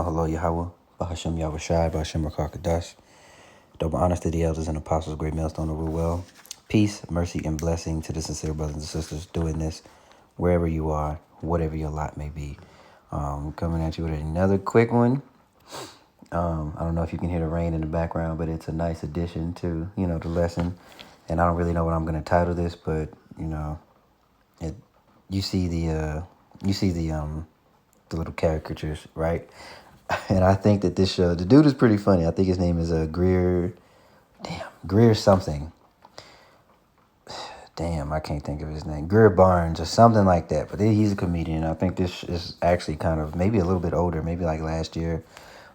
Hello, Yahweh, Bahashem Yahawashi, Bahashem Rakakadash. Double honors to the elders and apostles, great millstone to rule well. Peace, mercy, and blessing to the sincere brothers and sisters doing this wherever you are, whatever your lot may be. Coming at you with another quick one. I don't know if you can hear the rain in the background, but it's a nice addition to, the lesson. And I don't really know what I'm going to title this, but, you see the little caricatures, right? And I think that this the dude is pretty funny. I think his name is Greer something. Damn, I can't think of his name. Greer Barnes or something like that. But he's a comedian. I think this is actually kind of maybe a little bit older, maybe like last year.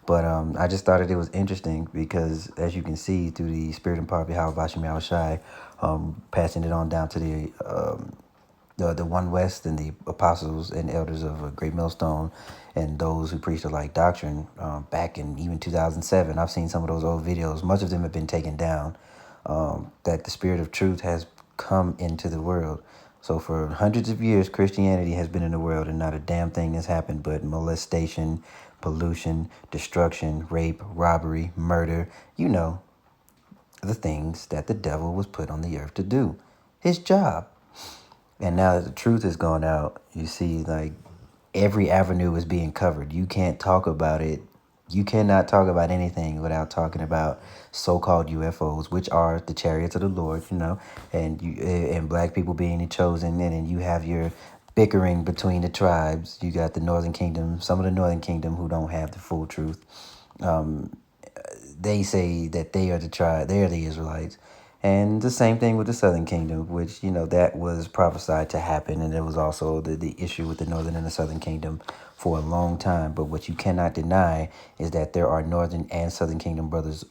But I just thought it was interesting because, as you can see, through the spirit and power of Yahawashi, passing it on down to the One West and the apostles and elders of a Great Millstone and those who preach the like doctrine back in even 2007. I've seen some of those old videos. Much of them have been taken down. That the spirit of truth has come into the world. So for hundreds of years, Christianity has been in the world and not a damn thing has happened but molestation, pollution, destruction, rape, robbery, murder, the things that the devil was put on the earth to do. His job. And now that the truth has gone out, you see, like, every avenue is being covered. You can't talk about it. You cannot talk about anything without talking about so-called UFOs, which are the chariots of the Lord, and black people being the chosen. And then you have your bickering between the tribes. You got the Northern Kingdom, some of the Northern Kingdom who don't have the full truth. They say that they are the tribe, they are the Israelites. And the same thing with the Southern Kingdom, which, that was prophesied to happen. And there was also the issue with the Northern and the Southern Kingdom for a long time. But what you cannot deny is that there are Northern and Southern Kingdom brothers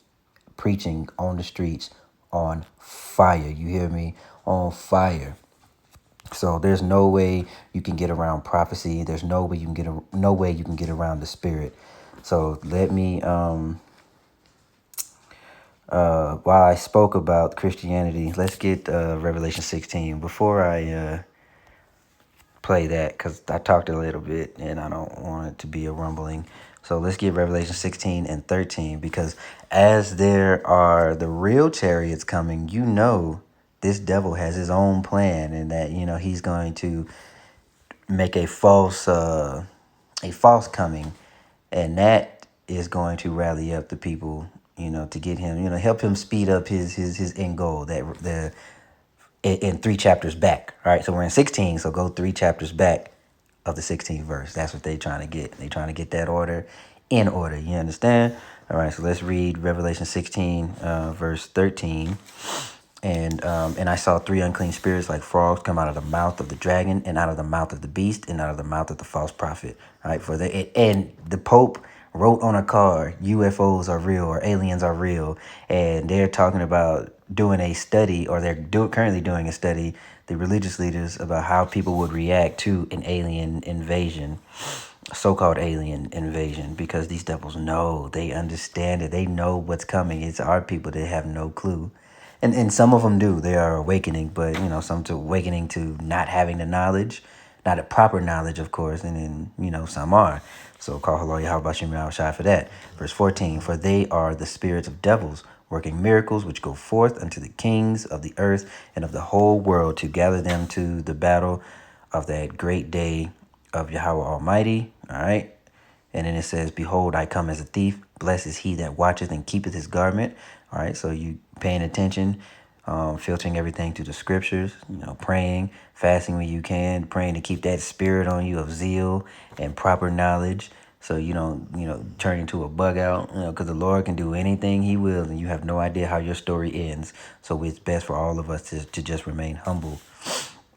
preaching on the streets on fire. You hear me? On fire. So there's no way you can get around prophecy. There's no way you can get around the spirit. So let me while I spoke about Christianity, let's get Revelation 16 before I play that, because I talked a little bit and I don't want it to be a rumbling. So let's get Revelation 16 and 13, because as there are the real chariots coming, this devil has his own plan, and that he's going to make a false coming, and that is going to rally up the people, to get him, help him speed up his end goal, that in 3 chapters back. All right, so we're in 16, so go 3 chapters back of the 16th verse. That's what they're trying to get. They're trying to get that order in order. You understand? All right, so let's read Revelation 16, verse 13. And I saw 3 unclean spirits like frogs come out of the mouth of the dragon, and out of the mouth of the beast, and out of the mouth of the false prophet. All right, and the Pope wrote on a card, UFOs are real, or aliens are real, and they're talking about doing a study, or they're currently doing a study, the religious leaders, about how people would react to an alien invasion, so-called alien invasion, because these devils know, they understand it, they know what's coming. It's our people that have no clue. And some of them do. They are awakening, but, some to awakening to not having the knowledge, not a proper knowledge, of course, and then, some are. So call hello Yahawashi for that. Verse 14, for they are the spirits of devils, working miracles which go forth unto the kings of the earth and of the whole world, to gather them to the battle of that great day of Yahweh Almighty. All right. And then it says, behold, I come as a thief. Blessed is he that watcheth and keepeth his garment. All right, so you paying attention, filtering everything through the scriptures, praying, fasting when you can, praying to keep that spirit on you of zeal and proper knowledge, so you don't, turn into a bug out, because the Lord can do anything he will, and you have no idea how your story ends. So it's best for all of us to just remain humble.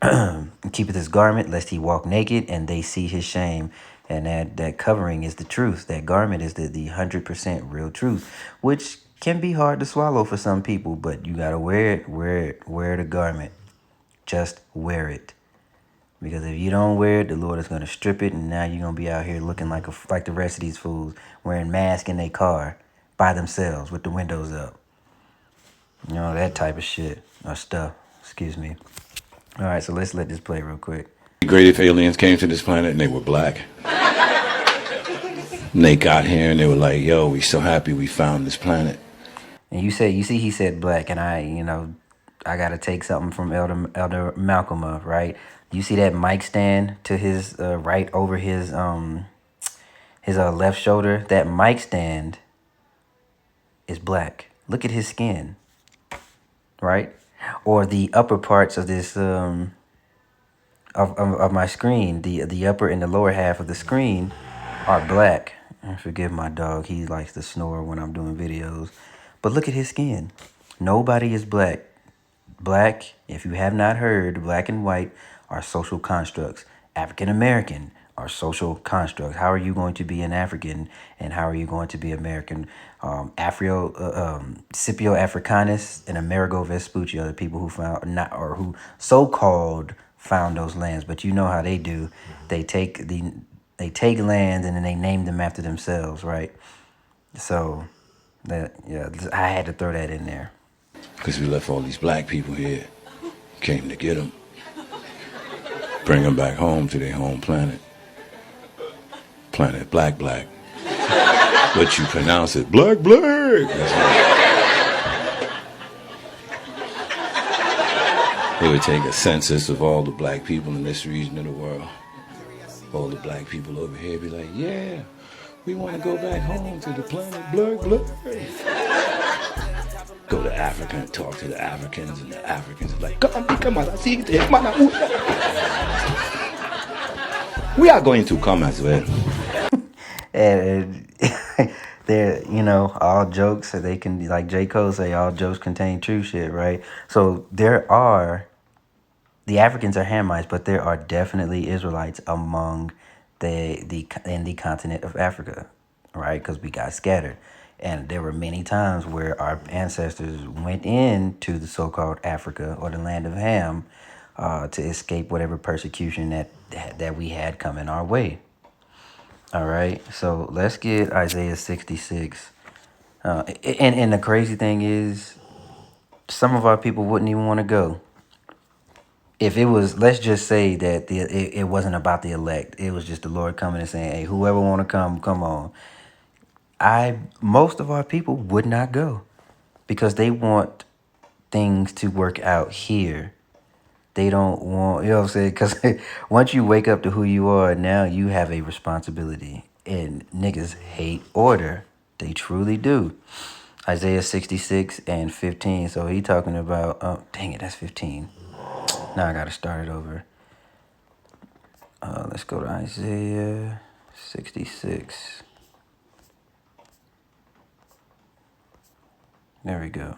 Keepeth his garment, lest he walk naked, and they see his shame. And that covering is the truth. That garment is the 100% real truth, which can be hard to swallow for some people, but you gotta wear it. Wear the garment. Just wear it. Because if you don't wear it, the Lord is gonna strip it, and now you're gonna be out here looking like the rest of these fools, wearing masks in their car by themselves with the windows up. That type of shit or stuff. Excuse me. All right, so let's let this play real quick. Great if aliens came to this planet and they were black. And they got here and they were like, yo, we so happy we found this planet. And you see, he said black, and I gotta take something from Elder Malcolm up, right? You see that mic stand to his right over his left shoulder? That mic stand is black. Look at his skin, right? Or the upper parts of this of my screen, the upper and the lower half of the screen are black. And forgive my dog, he likes to snore when I'm doing videos. But look at his skin. Nobody is black. Black, if you have not heard, black and white are social constructs. African American are social constructs. How are you going to be an African and how are you going to be American? Scipio Africanus and Amerigo Vespucci are the people who found not or who so-called found those lands. But you know how they do. They take lands and then they name them after themselves, right? So I had to throw that in there. Because we left all these black people here. Came to get them. Bring them back home to their home planet. Planet black. But you pronounce it black. They would take a census of all the black people in this region of the world. All the black people over here be like, yeah, we want to go back home to the planet black. Go to Africa and talk to the Africans, and the Africans are like, come on, we are going to come as well. And they're, all jokes, they can, like J. Cole say, all jokes contain true shit, right? So the Africans are Hamites, but there are definitely Israelites among in the continent of Africa, right? Because we got scattered. And there were many times where our ancestors went into the so-called Africa or the land of Ham to escape whatever persecution that we had coming our way. All right, so let's get Isaiah 66. And the crazy thing is, some of our people wouldn't even want to go. If it was, let's just say that it wasn't about the elect. It was just the Lord coming and saying, hey, whoever want to come on. Most of our people would not go because they want things to work out here. They don't want, you know what I'm saying? Because once you wake up to who you are, now you have a responsibility. And niggas hate order. They truly do. Isaiah 66 and 15. So he talking about, oh, dang it, that's 15. Now I got to start it over. Let's go to Isaiah 66. There we go.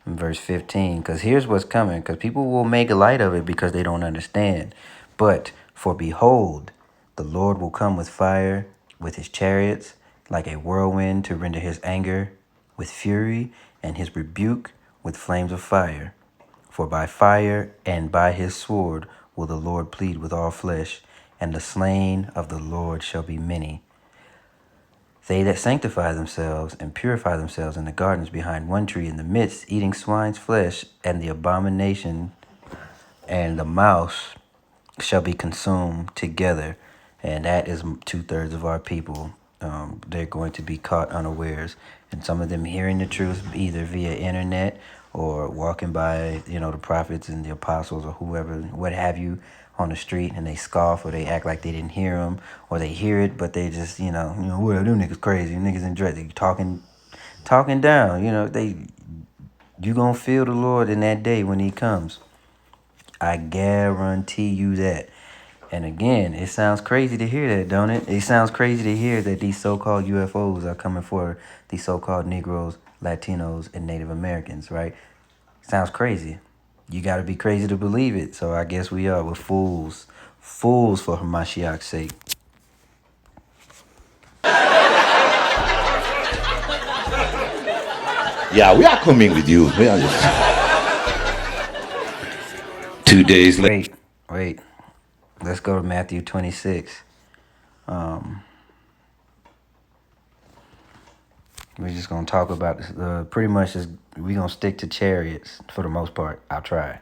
Verse 15, because here's what's coming, because people will make light of it because they don't understand. But for behold, the Lord will come with fire, with his chariots, like a whirlwind to render his anger with fury, and his rebuke with flames of fire. For by fire and by his sword will the Lord plead with all flesh, and the slain of the Lord shall be many. They that sanctify themselves and purify themselves in the gardens behind one tree in the midst, eating swine's flesh, and the abomination and the mouse shall be consumed together. And that is 2/3 of our people. They're going to be caught unawares. And some of them hearing the truth either via internet or walking by, the prophets and the apostles or whoever, what have you, on the street, and they scoff or they act like they didn't hear them, or they hear it, but they just, well, them niggas crazy, them niggas in dread, they talking down, you gonna feel the Lord in that day when he comes. I guarantee you that. And again, it sounds crazy to hear that, don't it? It sounds crazy to hear that these so-called UFOs are coming for these so-called Negroes, Latinos, and Native Americans, right? Sounds crazy. You got to be crazy to believe it. So I guess we are. We're fools. Fools for Hamashiach's sake. Yeah, we are coming with you. We are just 2 days later. Wait. Let's go to Matthew 26. We're just going to talk about this. Pretty much, we're going to stick to chariots for the most part. I'll try.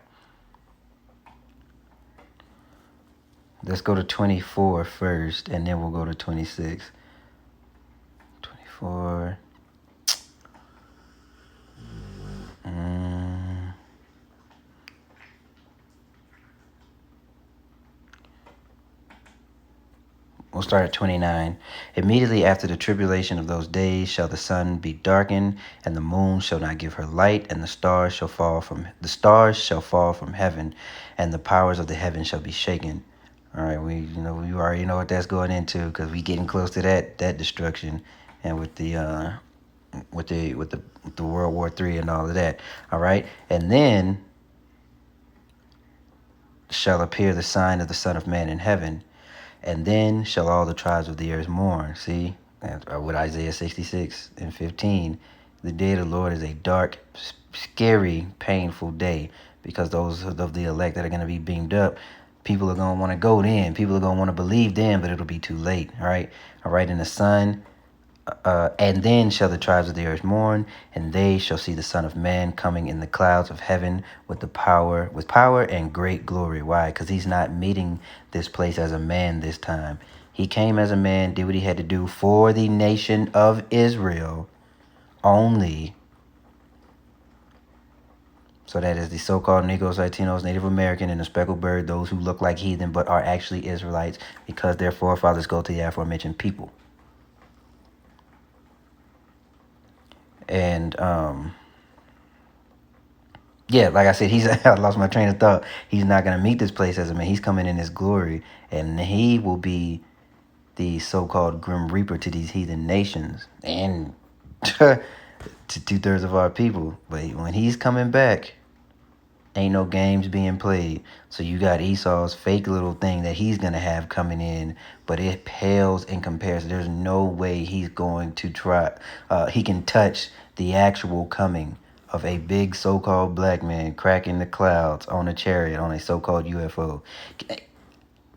Let's go to 24 first, and then we'll go to 26. 64. We'll start at 29. Immediately after the tribulation of those days shall the sun be darkened, and the moon shall not give her light, and the stars shall fall from heaven, and the powers of the heaven shall be shaken. All right, you already know what that's going into, because we getting close to that destruction, and with the World War III and all of that. All right, and then shall appear the sign of the Son of Man in heaven. And then shall all the tribes of the earth mourn. See, with Isaiah 66 and 15, the day of the Lord is a dark, scary, painful day, because those of the elect that are going to be beamed up, people are going to want to go then. People are going to want to believe then, but it'll be too late. All right. And the sun. And then shall the tribes of the earth mourn, and they shall see the Son of Man coming in the clouds of heaven with power and great glory. Why? Because he's not meeting this place as a man this time. He came as a man, did what he had to do for the nation of Israel only. So that is the so-called Negroes, Latinos, Native American, and the speckled bird, those who look like heathen but are actually Israelites, because their forefathers go to the aforementioned people. And yeah, like I said, I lost my train of thought. He's not going to meet this place as a man. He's coming in his glory, and he will be the so-called Grim Reaper to these heathen nations and to 2/3 of our people. But when he's coming back, ain't no games being played. So you got Esau's fake little thing that he's going to have coming in, but it pales in comparison. There's no way he's going to try. He can touch the actual coming of a big so-called black man cracking the clouds on a chariot on a so-called UFO.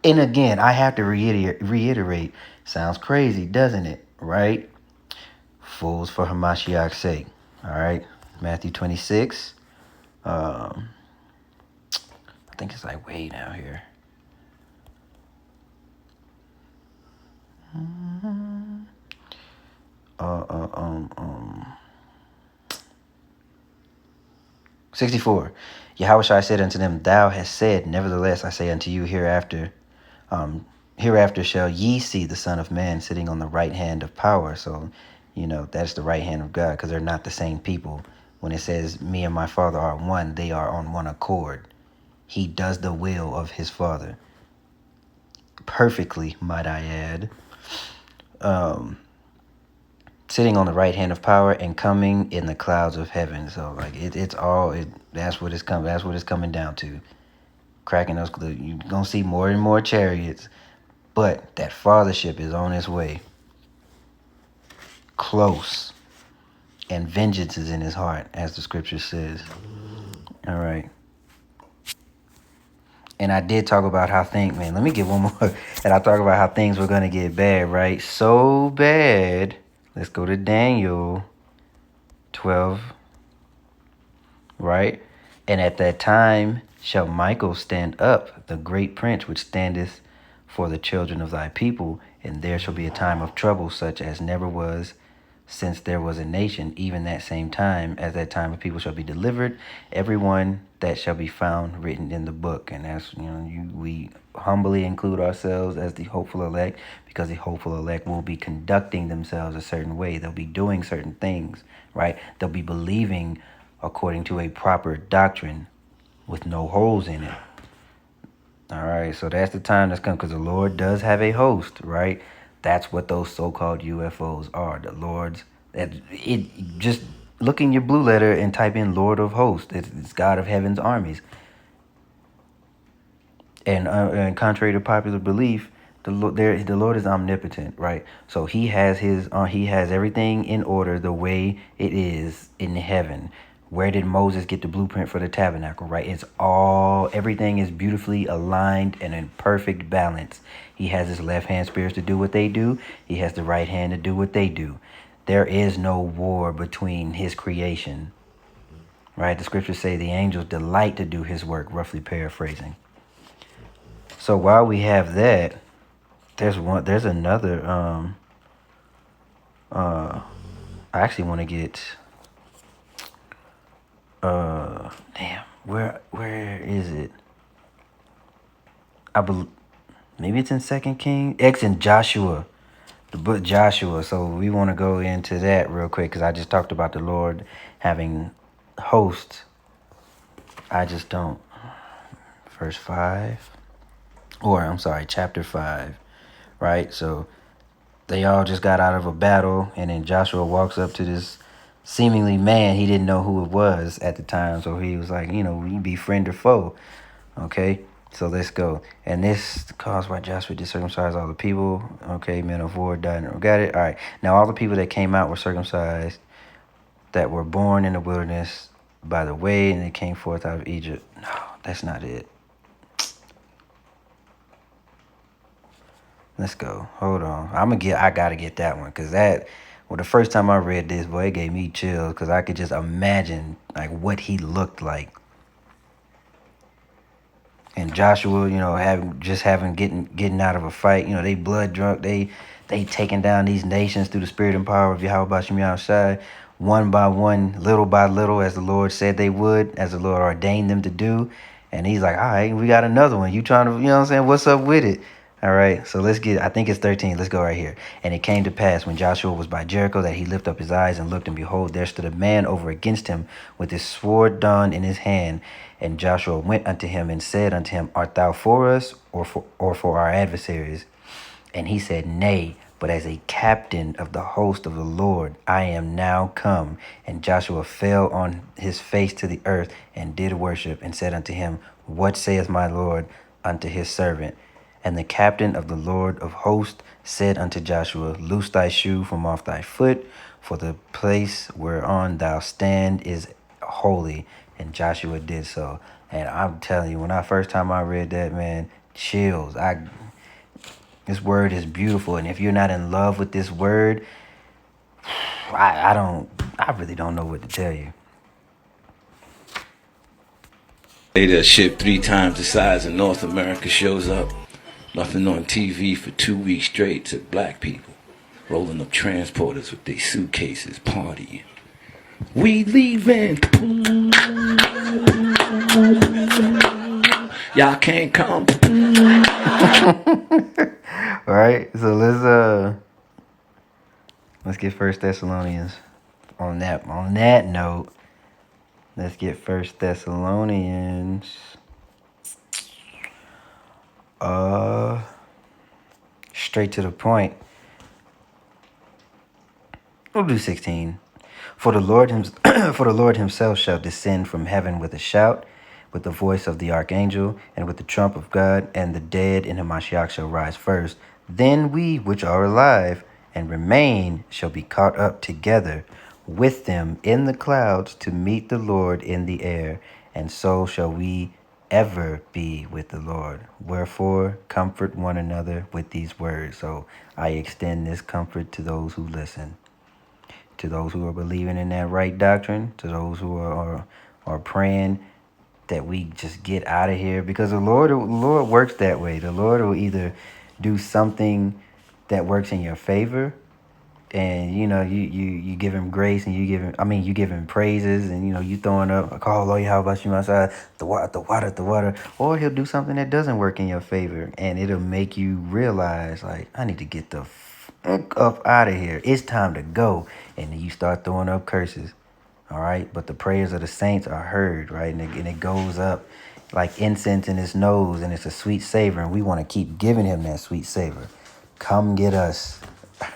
And again, I have to reiterate, sounds crazy, doesn't it? Right? Fools for Hamashiach's sake. All right. Matthew 26. I think it's like way down here. 64. Yahawashi said unto them, Thou hast said, nevertheless I say unto you, hereafter shall ye see the Son of Man sitting on the right hand of power. So, that's the right hand of God, because they're not the same people. When it says, me and my Father are one, they are on one accord. He does the will of his Father. Perfectly, might I add. Sitting on the right hand of power and coming in the clouds of heaven. So like that's what it's coming down to. Cracking those, you're gonna see more and more chariots, but that fathership is on its way. Close. And vengeance is in his heart, as the scripture says. All right. And I did talk about how let me get one more. And I talk about how things were gonna get bad, right? So bad. Let's go to Daniel 12, right? And at that time shall Michael stand up, the great prince which standeth for the children of thy people, and there shall be a time of trouble such as never was since there was a nation, even that same time, as that time of people shall be delivered, everyone that shall be found written in the book. And that's, we humbly include ourselves as the hopeful elect, because the hopeful elect will be conducting themselves a certain way. They'll be doing certain things, right? They'll be believing according to a proper doctrine with no holes in it. All right, so that's the time that's coming, because the Lord does have a host, right? That's what those so-called UFOs are. The Lord's. Just look in your blue letter and type in Lord of Hosts. It's God of Heaven's armies. And contrary to popular belief, the Lord is omnipotent, right? So he has everything in order the way it is in heaven. Where did Moses get the blueprint for the tabernacle, right? Everything is beautifully aligned and in perfect balance. He has his left hand spirits to do what they do. He has the right hand to do what they do. There is no war between his creation, right? The scriptures say the angels delight to do his work, roughly paraphrasing. So while we have that, there's another I actually want to get damn, where is it? I believe maybe it's in Second King. X in Joshua, the book Joshua. So we want to go into that real quick because I just talked about the Lord having hosts. I just don't. Verse 5, or I'm sorry, chapter 5, right? So they all just got out of a battle, and then Joshua walks up to this seemingly man. He didn't know who it was at the time, so he was like, we be friend or foe. Okay, so let's go. And this caused why Joshua did circumcise all the people. Okay, men of war died. Got it? All right. Now all the people that came out were circumcised, that were born in the wilderness by the way, and they came forth out of Egypt. No, that's not it. Let's go. Hold on. I gotta get that one. Cause the first time I read this, boy, it gave me chills. Cause I could just imagine like what he looked like. And Joshua, getting out of a fight, they blood drunk, they taking down these nations through the spirit and power of Yahawashi outside, one by one, little by little, as the Lord said they would, as the Lord ordained them to do. And he's like, all right, we got another one. You trying to, you know what I'm saying? What's up with it? All right, so I think it's 13. Let's go right here. And it came to pass when Joshua was by Jericho that he lifted up his eyes and looked, and behold, there stood a man over against him with his sword drawn in his hand. And Joshua went unto him and said unto him, art thou for us or for our adversaries? And he said, nay, but as a captain of the host of the Lord, I am now come. And Joshua fell on his face to the earth and did worship, and said unto him, what saith my Lord unto his servant? And the captain of the Lord of hosts said unto Joshua, loose thy shoe from off thy foot, for the place whereon thou stand is holy. And Joshua did so. And I'm telling you, when I first time I read that, man, chills. This word is beautiful, and if you're not in love with this word, I really don't know what to tell you. A ship 3 times the size of North America shows up. Nothing on TV for 2 weeks straight to black people. Rolling up transporters with their suitcases, partying. We leaving. Y'all can't come. All right, so let's get 1 Thessalonians. On that note, let's get 1 Thessalonians. Straight to the point. We'll do 16. For the Lord himself shall descend from heaven with a shout, with the voice of the archangel, and with the trump of God, and the dead in Hamashiach shall rise first. Then we which are alive and remain shall be caught up together with them in the clouds to meet the Lord in the air, and so shall we ever be with the Lord. Wherefore, comfort one another with these words. So I extend this comfort to those who listen, to those who are believing in that right doctrine, to those who are praying that we just get out of here, because the Lord works that way. The Lord will either do something that works in your favor, and you give him grace, and you give him praises, and you throwing up a call, Lord, how about you outside the water, or he'll do something that doesn't work in your favor, and it'll make you realize, like, I need to get the fuck up out of here. It's time to go, and then you start throwing up curses. All right, but the prayers of the saints are heard, right, and it goes up like incense in his nose, and it's a sweet savor, and we want to keep giving him that sweet savor. Come get us.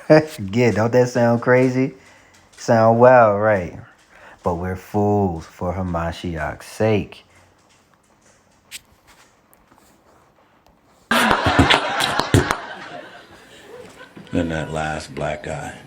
Don't that sound crazy? Sound wild, right? But we're fools for Hamashiach's sake. Then that last black guy.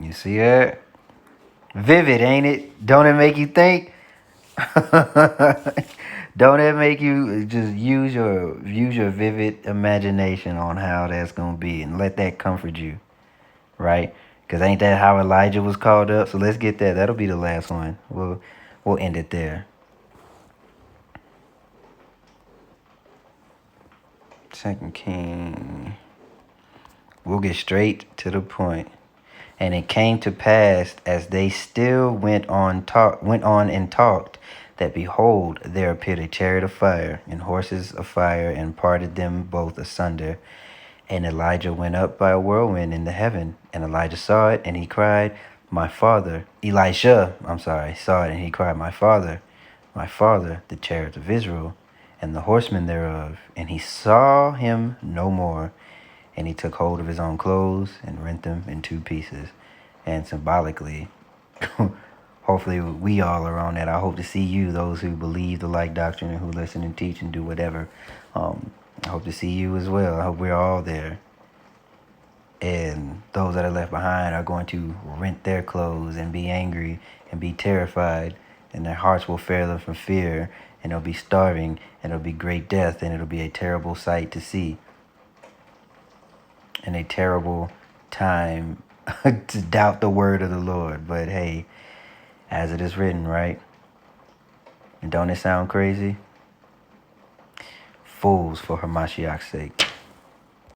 You see that? Vivid, ain't it? Don't it make you think? Don't it make you just use your vivid imagination on how that's gonna be and let that comfort you, right? Because ain't that how Elijah was called up? So let's get that. That'll be the last one. We'll end it there. Second King. We'll get straight to the point. And it came to pass, as they still went on and talked, that behold, there appeared a chariot of fire and horses of fire, and parted them both asunder. And Elijah went up by a whirlwind into heaven, and Elijah saw it, and he cried, "My father!" Elisha, saw it, and he cried, my father, the chariot of Israel, and the horsemen thereof. And he saw him no more. And he took hold of his own clothes and rent them in two pieces. And symbolically, hopefully we all are on that. I hope to see you, those who believe the like doctrine and who listen and teach and do whatever. I hope to see you as well. I hope we're all there. And those that are left behind are going to rent their clothes and be angry and be terrified. And their hearts will fail them from fear. And they'll be starving. And it'll be great death. And it'll be a terrible sight to see. And a terrible time to doubt the word of the Lord. But hey, as it is written, right? And don't it sound crazy? Fools for Hamashiach's sake.